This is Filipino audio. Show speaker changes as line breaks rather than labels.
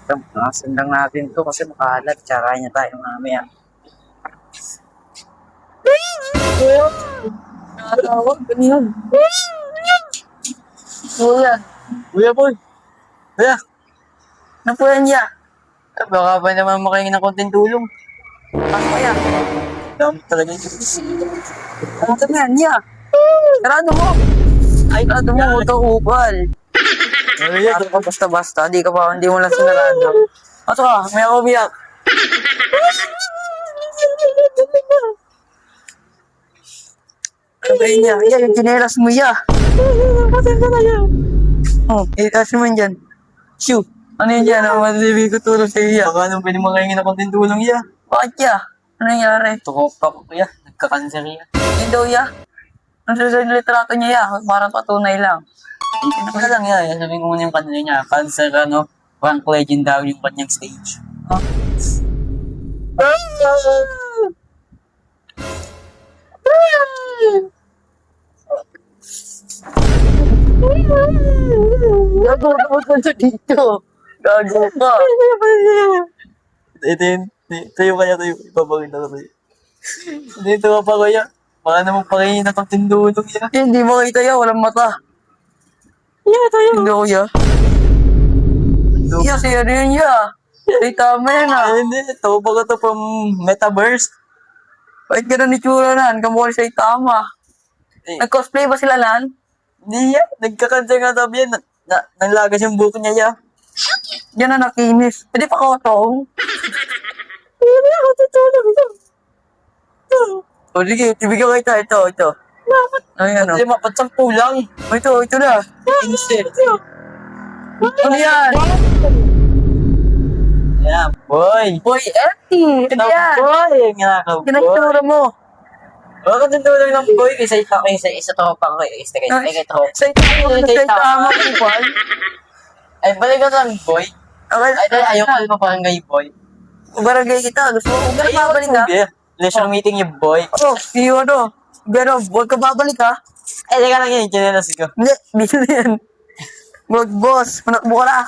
Punasan lang natin to kasi makalat. Tsara niya tayo mamaya.
Nakatawag, ganyan. Oo yan.
Kuya boy! Kuya!
Ano po yan niya?
Baka ba naman makahingi ng konting tulong?
Ano po yan?
Dami talaga yun.
Ano ka yan niya? Sarado mo.
Ay,
Sarado mo, ito upal.
ano yan?
Sarado ka basta-basta. Hindi mo lang sinarado. Ato ka, may ako biyak. Ano ba yun niya? Iya, yung chinelas mo iya. Oh, itas mo yan dyan. Shoo. Ano yun dyan? Ano masibig ko tulong sa iya?
Baka naman pwede makahingi ng konting tulong iya.
Bakit ya? Ano nangyari?
Tukopak ko kuya. Nagka-cancer iya.
Hindi daw ya. Ang susunod litrato niya ya. Parang patunay lang.
Ano lang yan? Sabihin ko muna yung kanila niya. Cancer rank legendary yung kanyang stage.
Oh. Gago ka dito. Gago ka.
Ito yun. Tayo kaya tayo. Ipapakita ko tayo. Dito ka pa kuya. Baka naman pakihin ng konting tulong iya.
Hindi mo kita ya. Walang mata.
Iya tayo.
Hindi ko ya. Ya, siya rin ya. Ay, tama yan ah.
Ay, hindi. Ito pa to from Metaverse.
Bakit ganun itsura nan? Kamukha siya tama.
Eh,
Nag-cosplay ba sila lan?
Hindi yan. Nagka-cancer nga tabi yan. Nalagas yung buko niya ya.
Yan na nakinis. Pwede pa kotong. Hindi ako tutulog ito. O sige, ibigyan kita. Ito. Ayan o.
Lima, ba't 10 lang?
Ito na.
Insert.
Ano yan?
Yan, boy.
Boy, empty. Ano yan?
Boy, nga ka, boy.
Ginagtura mo.
Baka tinulong ng boy. Isa tropa ko. Isa kay tropa.
Sa tama ko.
Ay, balik ka lang, boy.
Okay.
Ay, ayoko pa parang gay, boy.
Barangay kita. Gusto mo kung gano'n babalik ka?
Leisure meeting yung boy.
Oo, iyo ano. Gano'n, huwag ka babalik ha?
Ay, teka lang yun. Chinelas ko.
Hindi, hindi na yan. Huwag boss, manakbo ka na.